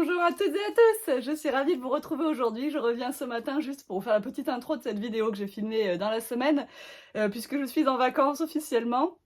Bonjour à toutes et à tous, je suis ravie de vous retrouver aujourd'hui. Je reviens ce matin juste pour vous faire la petite intro de cette vidéo que j'ai filmée dans la semaine, puisque je suis en vacances officiellement.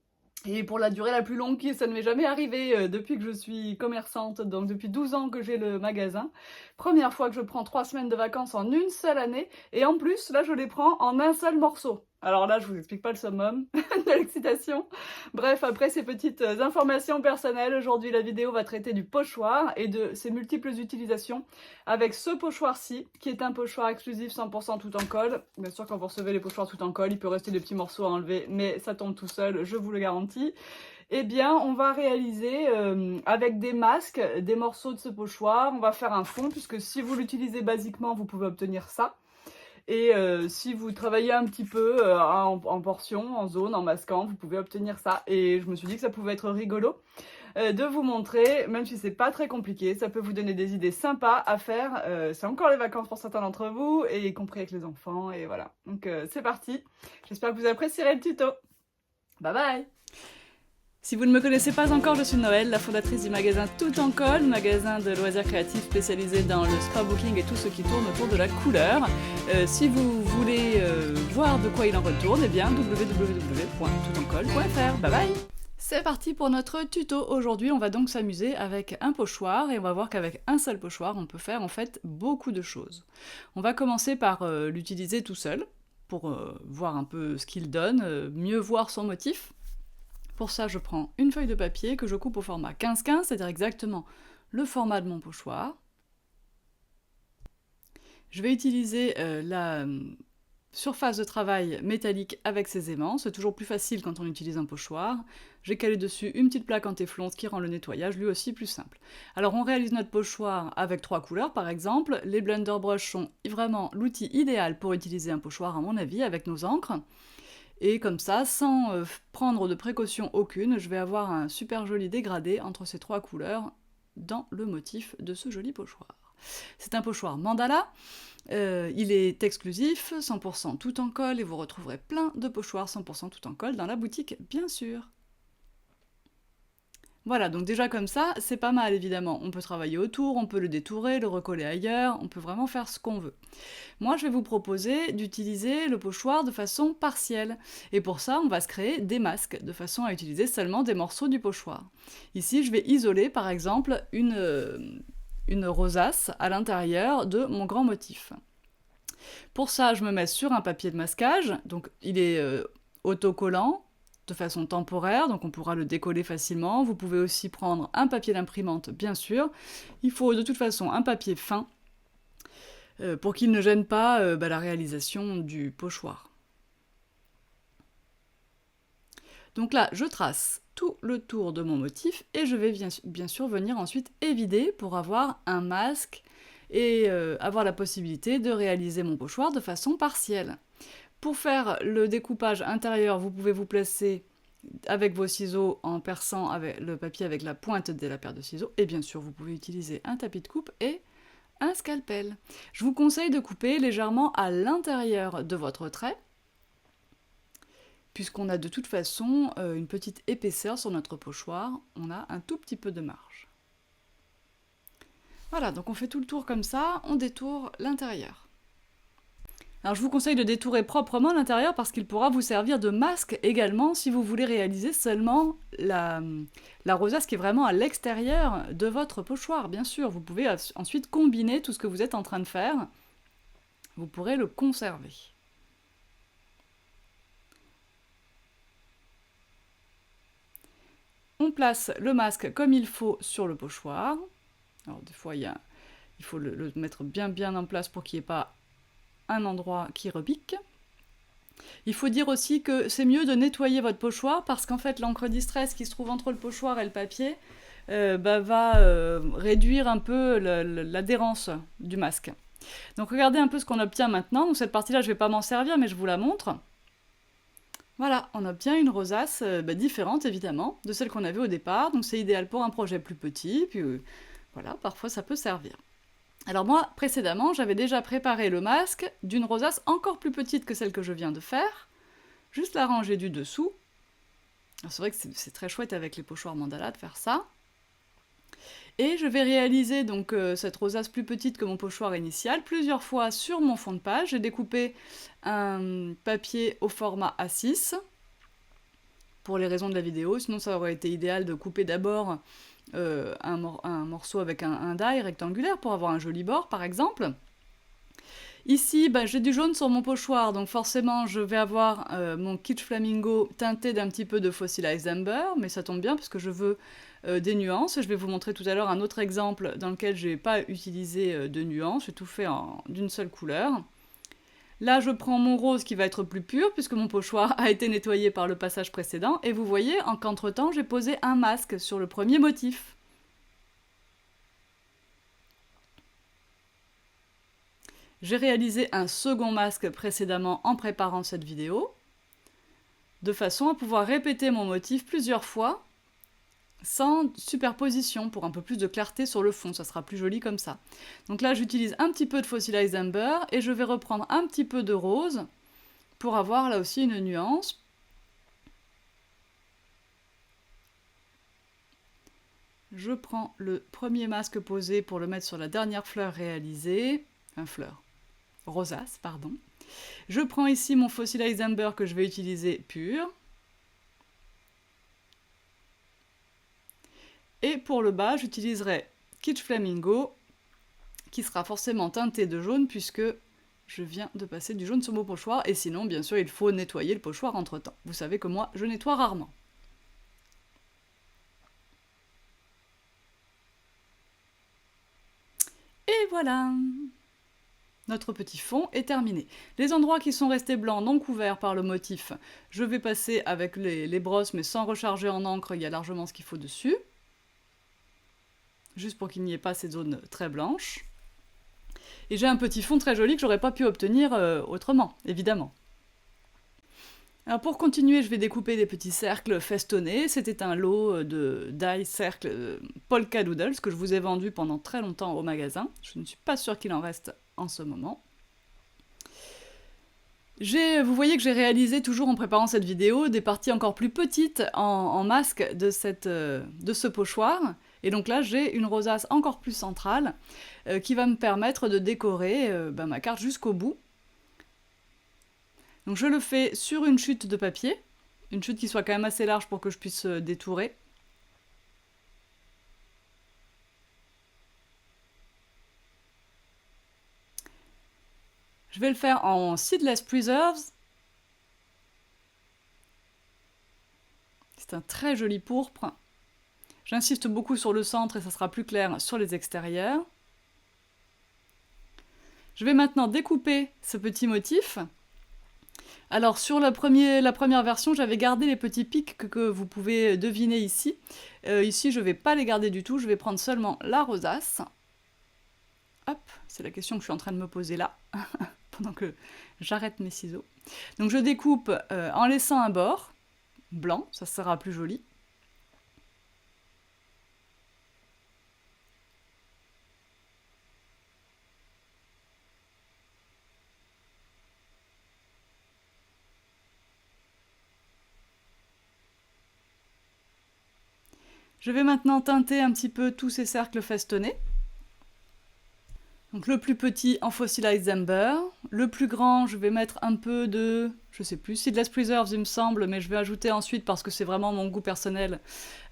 Et pour la durée la plus longue qui ça ne m'est jamais arrivé depuis que je suis commerçante, donc depuis 12 ans que j'ai le magasin. Première fois que je prends 3 semaines de vacances en une seule année, et en plus, là, je les prends en un seul morceau. Alors là, je vous explique pas le summum de l'excitation. Bref, après ces petites informations personnelles, aujourd'hui la vidéo va traiter du pochoir et de ses multiples utilisations avec ce pochoir-ci, qui est un pochoir exclusif 100% tout en colle. Bien sûr, quand vous recevez les pochoirs tout en colle, il peut rester des petits morceaux à enlever, mais ça tombe tout seul, je vous le garantis. Eh bien, on va réaliser avec des masques, des morceaux de ce pochoir. On va faire un fond, puisque si vous l'utilisez basiquement, vous pouvez obtenir ça. Et si vous travaillez un petit peu en portions, en zone, en masquant, vous pouvez obtenir ça. Et je me suis dit que ça pouvait être rigolo de vous montrer, même si c'est pas très compliqué, ça peut vous donner des idées sympas à faire. C'est encore les vacances pour certains d'entre vous, et y compris avec les enfants, et voilà. Donc c'est parti. J'espère que vous apprécierez le tuto. Bye bye! Si vous ne me connaissez pas encore, je suis Noël, la fondatrice du magasin Tout en Colle, magasin de loisirs créatifs spécialisé dans le scrapbooking et tout ce qui tourne autour de la couleur. Si vous voulez voir de quoi il en retourne, eh bien www.toutencolle.fr. Bye bye! C'est parti pour notre tuto. Aujourd'hui, on va donc s'amuser avec un pochoir et on va voir qu'avec un seul pochoir, on peut faire en fait beaucoup de choses. On va commencer par l'utiliser tout seul pour voir un peu ce qu'il donne, mieux voir son motif. Pour ça, je prends une feuille de papier que je coupe au format 15-15, c'est-à-dire exactement le format de mon pochoir. Je vais utiliser la surface de travail métallique avec ses aimants, c'est toujours plus facile quand on utilise un pochoir. J'ai calé dessus une petite plaque en téflon, ce qui rend le nettoyage lui aussi plus simple. Alors on réalise notre pochoir avec 3 couleurs par exemple. Les Blender Brush sont vraiment l'outil idéal pour utiliser un pochoir à mon avis, avec nos encres. Et comme ça, sans prendre de précaution aucune, je vais avoir un super joli dégradé entre ces 3 couleurs dans le motif de ce joli pochoir. C'est un pochoir mandala, il est exclusif, 100% tout en colle, et vous retrouverez plein de pochoirs 100% tout en colle dans la boutique, bien sûr. Voilà, donc déjà comme ça, c'est pas mal évidemment. On peut travailler autour, on peut le détourer, le recoller ailleurs, on peut vraiment faire ce qu'on veut. Moi, je vais vous proposer d'utiliser le pochoir de façon partielle. Et pour ça, on va se créer des masques, de façon à utiliser seulement des morceaux du pochoir. Ici, je vais isoler par exemple une rosace à l'intérieur de mon grand motif. Pour ça, je me mets sur un papier de masquage, donc il est autocollant, de façon temporaire, donc on pourra le décoller facilement. Vous pouvez aussi prendre un papier d'imprimante, bien sûr. Il faut de toute façon un papier fin, pour qu'il ne gêne pas la réalisation du pochoir. Donc là, je trace tout le tour de mon motif, et je vais bien sûr venir ensuite évider pour avoir un masque, et avoir la possibilité de réaliser mon pochoir de façon partielle. Pour faire le découpage intérieur, vous pouvez vous placer avec vos ciseaux en perçant avec le papier avec la pointe de la paire de ciseaux, et bien sûr vous pouvez utiliser un tapis de coupe et un scalpel. Je vous conseille de couper légèrement à l'intérieur de votre trait, puisqu'on a de toute façon une petite épaisseur sur notre pochoir, on a un tout petit peu de marge. Voilà, donc on fait tout le tour comme ça, on détourne l'intérieur. Alors je vous conseille de détourer proprement l'intérieur parce qu'il pourra vous servir de masque également si vous voulez réaliser seulement la rosace qui est vraiment à l'extérieur de votre pochoir. Bien sûr, vous pouvez ensuite combiner tout ce que vous êtes en train de faire. Vous pourrez le conserver. On place le masque comme il faut sur le pochoir. Alors des fois, il faut le mettre bien en place pour qu'il n'y ait pas un endroit qui repique. Il faut dire aussi que c'est mieux de nettoyer votre pochoir parce qu'en fait l'encre distress qui se trouve entre le pochoir et le papier va réduire un peu l'adhérence du masque. Donc regardez un peu ce qu'on obtient maintenant. Donc cette partie-là, je ne vais pas m'en servir, mais je vous la montre. Voilà, on obtient une rosace différente évidemment de celle qu'on avait au départ. Donc c'est idéal pour un projet plus petit, puis voilà, parfois ça peut servir. Alors moi, précédemment, j'avais déjà préparé le masque d'une rosace encore plus petite que celle que je viens de faire, juste la rangée du dessous. C'est vrai que c'est très chouette avec les pochoirs mandala de faire ça. Et je vais réaliser donc cette rosace plus petite que mon pochoir initial plusieurs fois sur mon fond de page. J'ai découpé un papier au format A6 pour les raisons de la vidéo, sinon ça aurait été idéal de couper d'abord un morceau avec un die rectangulaire pour avoir un joli bord par exemple. Ici, j'ai du jaune sur mon pochoir, donc forcément je vais avoir mon Kitsch Flamingo teinté d'un petit peu de Fossilized Amber, mais ça tombe bien parce que je veux des nuances. Je vais vous montrer tout à l'heure un autre exemple dans lequel je n'ai pas utilisé de nuances, j'ai tout fait d'une seule couleur. Là, je prends mon rose qui va être plus pur, puisque mon pochoir a été nettoyé par le passage précédent, et vous voyez qu'entre-temps, j'ai posé un masque sur le premier motif. J'ai réalisé un second masque précédemment en préparant cette vidéo, de façon à pouvoir répéter mon motif plusieurs fois, sans superposition, pour un peu plus de clarté sur le fond, ça sera plus joli comme ça. Donc là, j'utilise un petit peu de Fossilized Amber, et je vais reprendre un petit peu de rose, pour avoir là aussi une nuance. Je prends le premier masque posé pour le mettre sur la dernière fleur réalisée, rosace, pardon. Je prends ici mon Fossilized Amber que je vais utiliser pur. Et pour le bas, j'utiliserai Kitsch Flamingo, qui sera forcément teinté de jaune puisque je viens de passer du jaune sur mon pochoir. Et sinon, bien sûr, il faut nettoyer le pochoir entre-temps. Vous savez que moi, je nettoie rarement. Et voilà! Notre petit fond est terminé. Les endroits qui sont restés blancs, non couverts par le motif, je vais passer avec les brosses, mais sans recharger en encre, il y a largement ce qu'il faut dessus. Juste pour qu'il n'y ait pas ces zones très blanches. Et j'ai un petit fond très joli que j'aurais pas pu obtenir autrement, évidemment. Alors pour continuer, je vais découper des petits cercles festonnés. C'était un lot de die cercles Polka Doodles que je vous ai vendu pendant très longtemps au magasin. Je ne suis pas sûre qu'il en reste en ce moment. Vous voyez que j'ai réalisé, toujours en préparant cette vidéo, des parties encore plus petites en masque de ce pochoir. Et donc là, j'ai une rosace encore plus centrale qui va me permettre de décorer ma carte jusqu'au bout. Donc je le fais sur une chute de papier, une chute qui soit quand même assez large pour que je puisse détourer. Je vais le faire en Seedless Preserves. C'est un très joli pourpre. J'insiste beaucoup sur le centre et ça sera plus clair sur les extérieurs. Je vais maintenant découper ce petit motif. Alors sur la première version, j'avais gardé les petits pics que vous pouvez deviner ici. Ici, je ne vais pas les garder du tout, je vais prendre seulement la rosace. Hop, c'est la question que je suis en train de me poser là, pendant que j'arrête mes ciseaux. Donc je découpe en laissant un bord blanc, ça sera plus joli. Je vais maintenant teinter un petit peu tous ces cercles festonnés. Donc le plus petit en Fossilized Amber, le plus grand je vais mettre un peu de, je sais plus, Seedless Preserves il me semble, mais je vais ajouter ensuite parce que c'est vraiment mon goût personnel,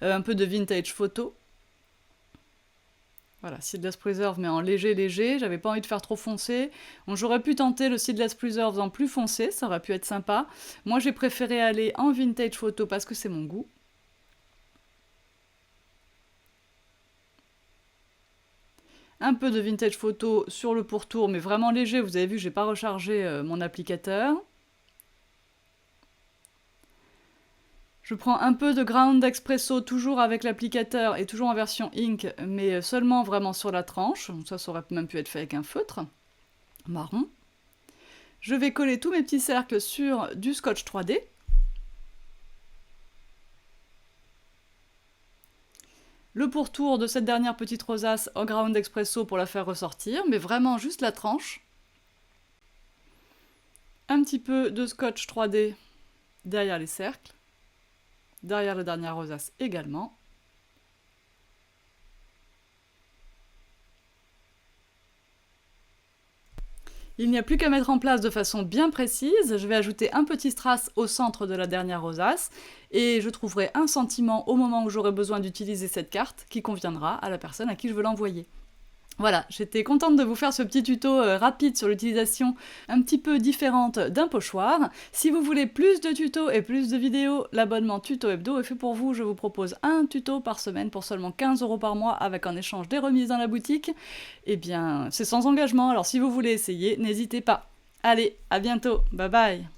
un peu de Vintage Photo. Voilà, Seedless Preserve mais en léger, j'avais pas envie de faire trop foncé. Donc j'aurais pu tenter le Seedless Preserve en plus foncé, ça aurait pu être sympa. Moi j'ai préféré aller en Vintage Photo parce que c'est mon goût. Un peu de Vintage Photo sur le pourtour, mais vraiment léger. Vous avez vu, j'ai pas rechargé mon applicateur. Je prends un peu de Ground Espresso, toujours avec l'applicateur et toujours en version ink, mais seulement vraiment sur la tranche. Ça aurait même pu être fait avec un feutre marron. Je vais coller tous mes petits cercles sur du scotch 3D. Le pourtour de cette dernière petite rosace au Ground Espresso pour la faire ressortir, mais vraiment juste la tranche. Un petit peu de scotch 3D derrière les cercles. Derrière la dernière rosace également. Il n'y a plus qu'à mettre en place de façon bien précise. Je vais ajouter un petit strass au centre de la dernière rosace et je trouverai un sentiment au moment où j'aurai besoin d'utiliser cette carte qui conviendra à la personne à qui je veux l'envoyer. Voilà, j'étais contente de vous faire ce petit tuto rapide sur l'utilisation un petit peu différente d'un pochoir. Si vous voulez plus de tutos et plus de vidéos, l'abonnement Tuto Hebdo est fait pour vous. Je vous propose un tuto par semaine pour seulement 15 € par mois avec en échange des remises dans la boutique. Eh bien, c'est sans engagement, alors si vous voulez essayer, n'hésitez pas. Allez, à bientôt, bye bye!